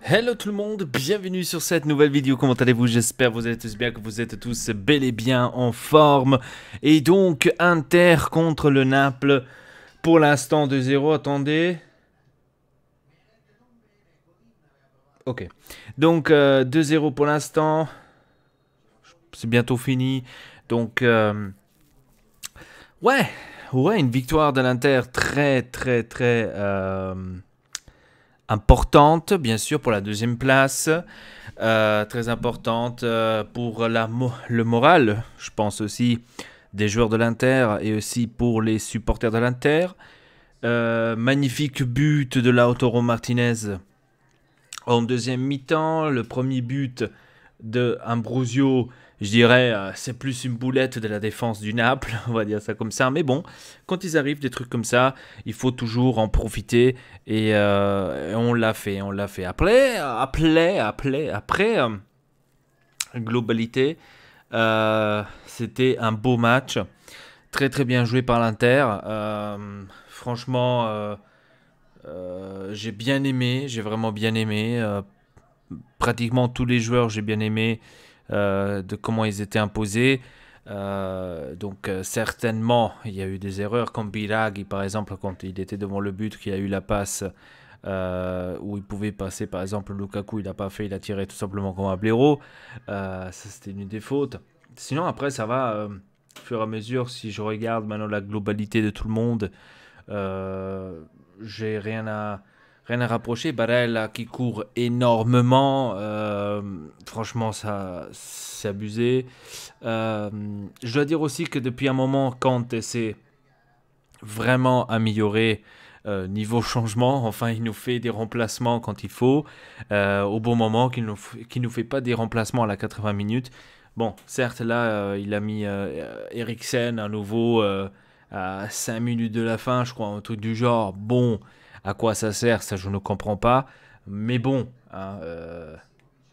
Hello tout le monde, bienvenue sur cette nouvelle vidéo, comment allez-vous? J'espère que vous allez tous bien, que vous êtes tous bel et bien en forme. Et donc, Inter contre le Naples, pour l'instant 2-0, attendez. Ok, donc 2-0 pour l'instant, c'est bientôt fini. Donc, ouais, une victoire de l'Inter très importante, bien sûr, pour la deuxième place. Très importante pour le moral, je pense aussi, des joueurs de l'Inter et aussi pour les supporters de l'Inter. Magnifique but de Lautaro Martinez en deuxième mi-temps. Le premier but de Ambrosio, je dirais, c'est plus une boulette de la défense du Naples, on va dire ça comme ça. Mais bon, quand ils arrivent, des trucs comme ça, il faut toujours en profiter. Et on l'a fait, Après, globalité, c'était un beau match. Très bien joué par l'Inter. Franchement, j'ai bien aimé, j'ai vraiment bien aimé. Pratiquement tous les joueurs, j'ai bien aimé de comment ils étaient imposés. Donc certainement, il y a eu des erreurs comme Biraghi, par exemple, quand il était devant le but, qu'il a eu la passe où il pouvait passer, par exemple, Lukaku, il n'a pas fait, il a tiré tout simplement comme un blaireau. Ça, c'était une des fautes. Sinon, après, ça va, au fur et à mesure, si je regarde maintenant la globalité de tout le monde, euh, j'ai rien à rapprocher. Barella qui court énormément. Franchement, ça, c'est abusé. Euh, je dois dire aussi que depuis un moment, Kanté s'est vraiment amélioré niveau changement. Enfin, il nous fait des remplacements quand il faut, au bon moment, qu'il nous fait pas des remplacements à la 80 minutes. Bon, certes, là, il a mis Eriksen à nouveau à 5 minutes de la fin, je crois, un truc du genre. Bon, à quoi ça sert, ça je ne comprends pas. Mais bon, hein,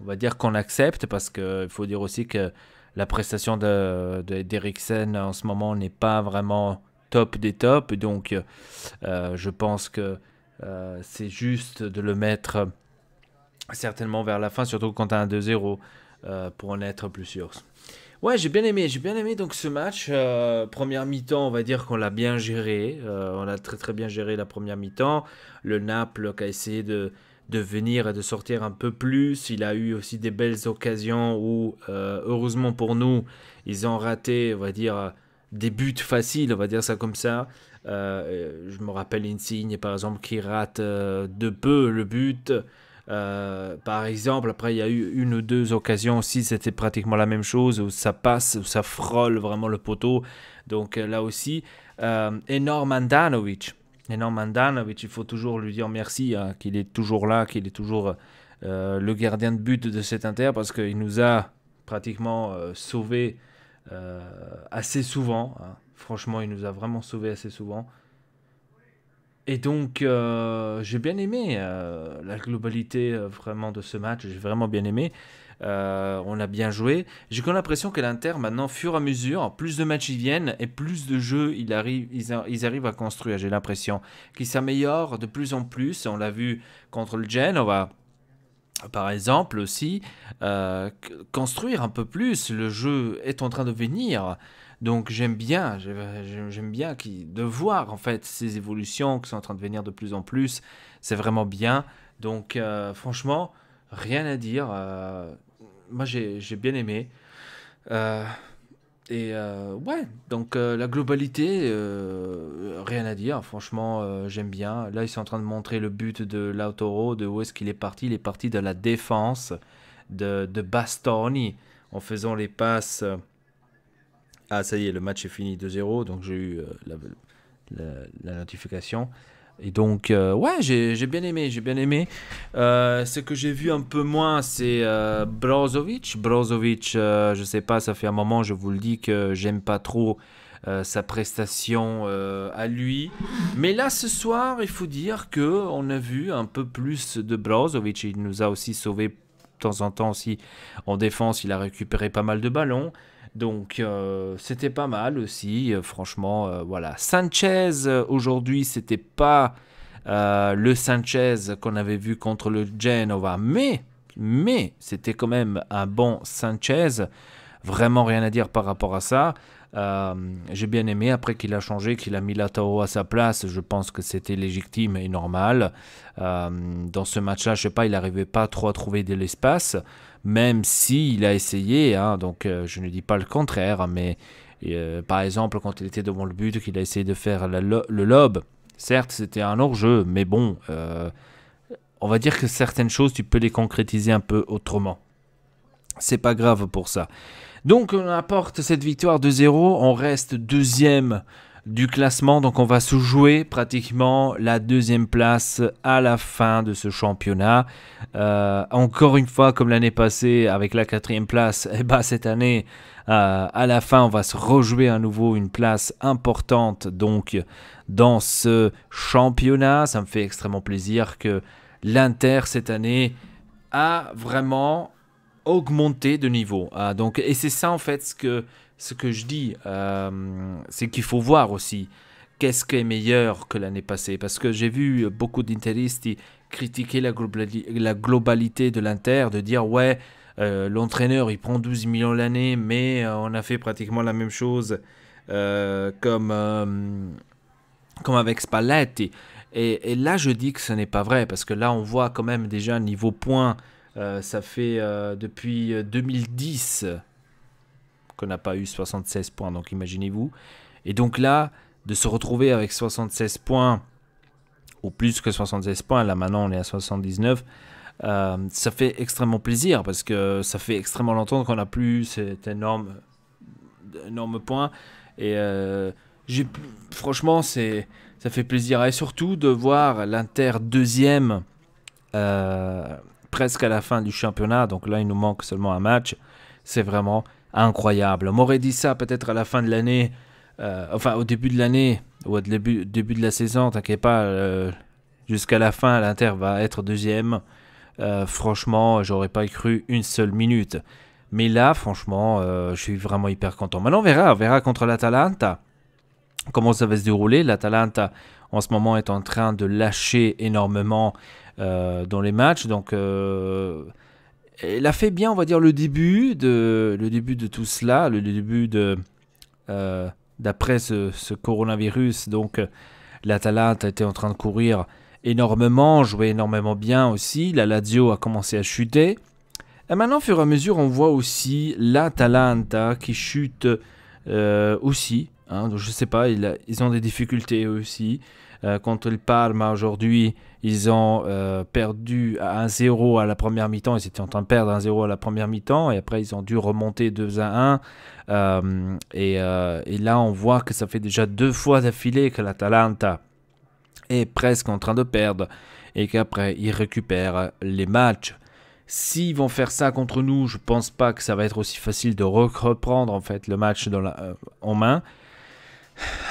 on va dire qu'on accepte parce qu'il faut dire aussi que la prestation d'Eriksen en ce moment n'est pas vraiment top des tops. Donc, je pense que c'est juste de le mettre certainement vers la fin, surtout quand tu as un 2-0, pour en être plus sûr. Ouais, j'ai bien aimé donc ce match. Première mi-temps, on va dire qu'on l'a bien géré. On a très bien géré la première mi-temps. Le Naples qui a essayé de venir et de sortir un peu plus. Il a eu aussi des belles occasions où, heureusement pour nous, ils ont raté, on va dire, des buts faciles, on va dire ça comme ça. Je me rappelle Insigne, par exemple, qui rate de peu le but. Par exemple, après, il y a eu une ou deux occasions aussi, c'était pratiquement la même chose, où ça passe, où ça frôle vraiment le poteau. Donc là aussi, énorme Andanovic. Énorme Andanovic, il faut toujours lui dire merci, hein, qu'il est toujours là, qu'il est toujours le gardien de but de cet Inter, parce qu'il nous a pratiquement sauvés assez souvent, hein. Franchement, il nous a vraiment sauvés assez souvent. Et donc, j'ai bien aimé la globalité vraiment de ce match. J'ai vraiment bien aimé. On a bien joué. J'ai comme l'impression que l'Inter, maintenant, fur et à mesure, plus de matchs ils viennent et plus de jeux ils arrivent à construire. J'ai l'impression qu'ils s'améliorent de plus en plus. On l'a vu contre le Genoa, par exemple, aussi, construire un peu plus. Le jeu est en train de venir. Donc j'aime bien de voir en fait ces évolutions qui sont en train de venir de plus en plus. C'est vraiment bien. Donc franchement, rien à dire. Moi j'ai bien aimé. Euh, ouais, donc la globalité, rien à dire. Franchement, j'aime bien. Là, ils sont en train de montrer le but de Lautaro, de où est-ce qu'il est parti. Il est parti de la défense de Bastoni en faisant les passes. Ah, ça y est, le match est fini 2-0. Donc j'ai eu la notification. Et donc, ouais, j'ai bien aimé, j'ai bien aimé. Ce que j'ai vu un peu moins, c'est Brozovic. Brozovic, je sais pas, ça fait un moment, je vous le dis, que j'aime pas trop sa prestation à lui. Mais là, ce soir, il faut dire que on a vu un peu plus de Brozovic. Il nous a aussi sauvé de temps en temps aussi en défense. Il a récupéré pas mal de ballons. Donc c'était pas mal aussi, franchement, voilà. Sanchez, aujourd'hui, c'était pas le Sanchez qu'on avait vu contre le Genova, mais c'était quand même un bon Sanchez, vraiment rien à dire par rapport à ça. J'ai bien aimé après qu'il a changé, qu'il a mis Lautaro à sa place. Je pense que c'était légitime et normal. Dans ce match-là, je sais pas, il n'arrivait pas trop à trouver de l'espace, même s'il a essayé. Hein, donc je ne dis pas le contraire, mais par exemple quand il était devant le but, qu'il a essayé de faire le lob. Certes, c'était un hors-jeu, mais bon, on va dire que certaines choses, tu peux les concrétiser un peu autrement. C'est pas grave pour ça. Donc on apporte cette victoire 2-0, on reste deuxième du classement, donc on va se jouer pratiquement la deuxième place à la fin de ce championnat. Encore une fois, comme l'année passée avec la quatrième place, et bah cette année, à la fin, on va se rejouer à nouveau une place importante donc dans ce championnat. Ça me fait extrêmement plaisir que l'Inter cette année a vraiment augmenter de niveau. Et c'est ça en fait ce que je dis, c'est qu'il faut voir aussi qu'est-ce qui est meilleur que l'année passée. Parce que j'ai vu beaucoup d'interistes critiquer la globalité de l'Inter, de dire ouais, l'entraîneur il prend 12 millions l'année, mais on a fait pratiquement la même chose comme avec Spalletti. Et là je dis que ce n'est pas vrai, parce que là on voit quand même déjà niveau points. Ça fait depuis 2010 qu'on n'a pas eu 76 points, donc imaginez-vous. Et donc là, de se retrouver avec 76 points, ou plus que 76 points, là maintenant on est à 79, ça fait extrêmement plaisir, parce que ça fait extrêmement longtemps qu'on n'a plus cet énorme point. Et franchement, ça fait plaisir. Et surtout de voir l'Inter deuxième presque à la fin du championnat, donc là il nous manque seulement un match, c'est vraiment incroyable. On m'aurait dit ça peut-être à la fin de l'année, enfin au début de l'année, ou au début de la saison, t'inquiète pas, jusqu'à la fin l'Inter va être deuxième. Franchement, j'aurais pas cru une seule minute. Mais là, franchement, je suis vraiment hyper content. Maintenant on verra contre l'Atalanta comment ça va se dérouler. L'Atalanta en ce moment est en train de lâcher énormément dans les matchs, donc elle a fait bien, on va dire, le début de tout cela, le début d'après ce coronavirus. Donc l'Atalanta était en train de courir énormément, jouait énormément bien aussi. La Lazio a commencé à chuter, et maintenant au fur et à mesure on voit aussi l'Atalanta qui chute aussi, hein. Donc, je sais pas, ils ont des difficultés eux aussi. Contre le Parma aujourd'hui, ils ont perdu à 1-0 à la première mi-temps. Ils étaient en train de perdre 1-0 à la première mi-temps, et après ils ont dû remonter 2-1. Et là on voit que ça fait déjà 2 fois d'affilée que l'Atalanta est presque en train de perdre, et qu'après ils récupèrent les matchs. S'ils vont faire ça contre nous, je pense pas que ça va être aussi facile de reprendre en fait le match en main.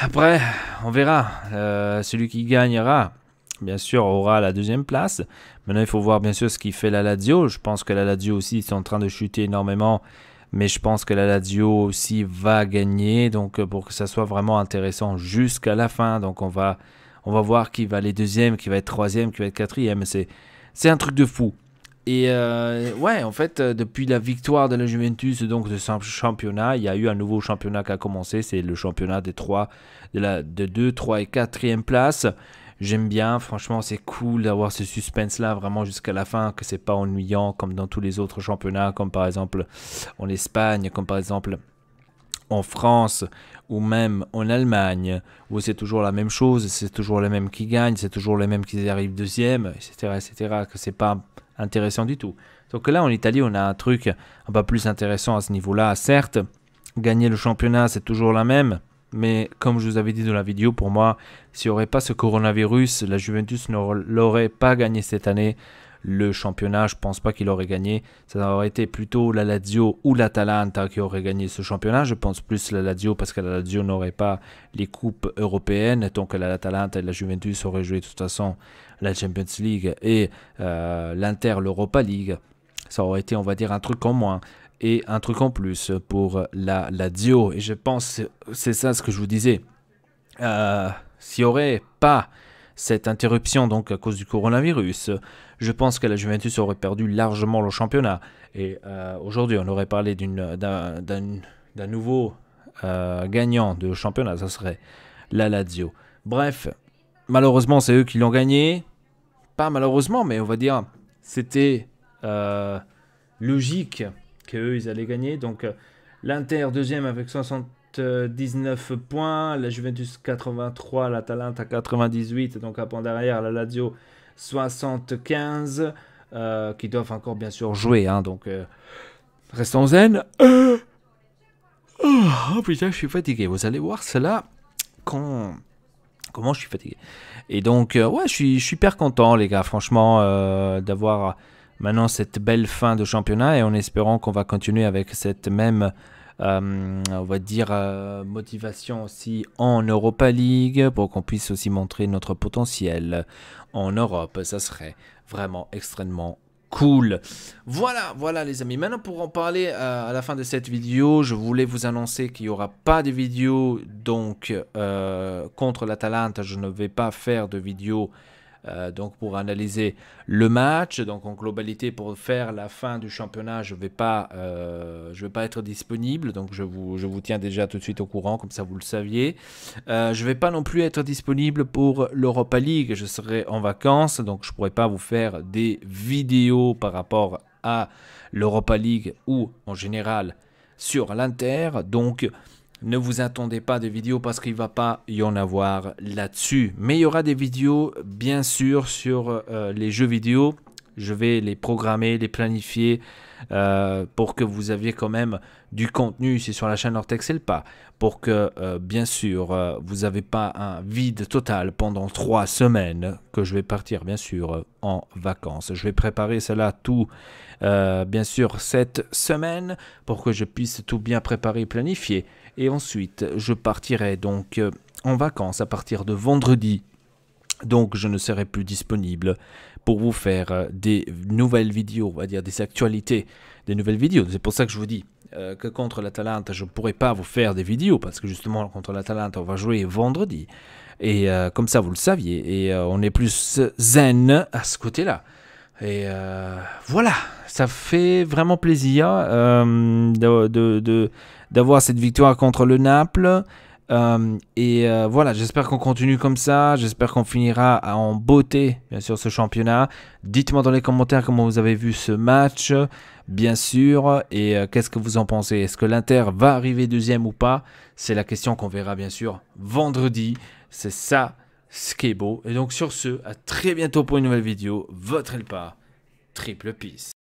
Après, on verra. Celui qui gagnera, bien sûr, aura la deuxième place. Maintenant, il faut voir bien sûr ce qu'il fait la Lazio. Je pense que la Lazio aussi est en train de chuter énormément, mais je pense que la Lazio aussi va gagner. Donc, pour que ça soit vraiment intéressant jusqu'à la fin, donc on va voir qui va aller deuxième, qui va être troisième, qui va être quatrième. C'est un truc de fou. Et ouais, en fait, depuis la victoire de la Juventus donc de ce championnat, il y a eu un nouveau championnat qui a commencé. C'est le championnat des 2, 3 et 4e place. J'aime bien, franchement, c'est cool d'avoir ce suspense-là vraiment jusqu'à la fin, que c'est pas ennuyant comme dans tous les autres championnats, comme par exemple en Espagne, comme par exemple en France, ou même en Allemagne, où c'est toujours la même chose, c'est toujours les mêmes qui gagnent, c'est toujours les mêmes qui arrivent deuxième, etc., que c'est pas intéressant du tout. Donc là en Italie on a un truc un peu plus intéressant à ce niveau-là. Certes, gagner le championnat c'est toujours la même, mais comme je vous avais dit dans la vidéo, pour moi, s'il n'y aurait pas ce coronavirus, la Juventus n'aurait pas gagné cette année le championnat. Je pense pas qu'il aurait gagné. Ça aurait été plutôt la Lazio ou l'Atalanta qui aurait gagné ce championnat. Je pense plus la Lazio, parce que la Lazio n'aurait pas les coupes européennes. Donc l'Atalanta et la Juventus auraient joué de toute façon la Champions League et l'Inter l'Europa League. Ça aurait été, on va dire, un truc en moins et un truc en plus pour la Lazio. Et je pense c'est ça ce que je vous disais. S'il n'y aurait pas cette interruption donc à cause du coronavirus, je pense que la Juventus aurait perdu largement le championnat. Et aujourd'hui, on aurait parlé d'un nouveau gagnant de championnat, ça serait la Lazio. Bref, malheureusement, c'est eux qui l'ont gagné. Pas malheureusement, mais on va dire, c'était logique qu'eux, ils allaient gagner. Donc, l'Inter, deuxième avec 79 points. La Juventus, 83. L'Atalanta, 98. Donc, à point derrière, la Lazio, 75. Qui doivent encore, bien sûr, jouer. Hein, donc, restons zen. Oh putain, je suis fatigué. Vous allez voir cela comment je suis fatigué. Et donc, ouais, je suis super content, les gars, franchement, d'avoir maintenant cette belle fin de championnat et en espérant qu'on va continuer avec cette même, on va dire, motivation aussi en Europa League pour qu'on puisse aussi montrer notre potentiel en Europe. Ça serait vraiment extrêmement cool. Voilà les amis. Maintenant pour en parler à la fin de cette vidéo, je voulais vous annoncer qu'il n'y aura pas de vidéo donc contre l'Atalanta. Je ne vais pas faire de vidéo donc pour analyser le match. Donc en globalité pour faire la fin du championnat, je vais pas être disponible. Donc je vous tiens déjà tout de suite au courant, comme ça vous le saviez. Je vais pas non plus être disponible pour l'Europa League. Je serai en vacances, donc je pourrai pas vous faire des vidéos par rapport à l'Europa League ou en général sur l'Inter. Donc ne vous attendez pas de vidéos parce qu'il ne va pas y en avoir là-dessus. Mais il y aura des vidéos, bien sûr, sur les jeux vidéo. Je vais les programmer, les planifier pour que vous aviez quand même du contenu ici sur la chaîne Ortex pas. Pour que, bien sûr, vous n'avez pas un vide total pendant 3 semaines que je vais partir, bien sûr, en vacances. Je vais préparer cela tout, bien sûr, cette semaine pour que je puisse tout bien préparer et planifier. Et ensuite, je partirai donc en vacances à partir de vendredi. Donc, je ne serai plus disponible pour vous faire des nouvelles vidéos, on va dire des actualités, des nouvelles vidéos. C'est pour ça que je vous dis que contre l'Atalanta, je ne pourrai pas vous faire des vidéos parce que justement, contre l'Atalanta, on va jouer vendredi. Et comme ça, vous le saviez. Et on est plus zen à ce côté-là. Et voilà, ça fait vraiment plaisir d'avoir cette victoire contre le Naples. Voilà, j'espère qu'on continue comme ça. J'espère qu'on finira en beauté, bien sûr, ce championnat. Dites-moi dans les commentaires comment vous avez vu ce match, bien sûr. Et qu'est-ce que vous en pensez? Est-ce que l'Inter va arriver deuxième ou pas? C'est la question qu'on verra, bien sûr, vendredi. C'est ça ce qui est beau. Et donc, sur ce, à très bientôt pour une nouvelle vidéo. Votre Elpa, Triple Peace.